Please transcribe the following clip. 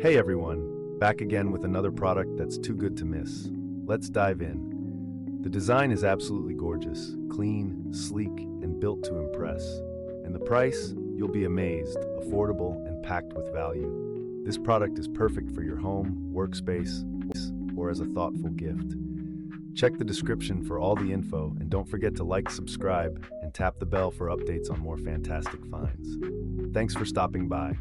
Hey everyone, back again with another product that's too good to miss. Let's dive in. The design is absolutely gorgeous, clean, sleek, and built to impress. And the price? You'll be amazed, affordable, and packed with value. This product is perfect for your home, workspace, or as a thoughtful gift. Check the description for all the info, and don't forget to like, subscribe, and tap the bell for updates on more fantastic finds. Thanks for stopping by.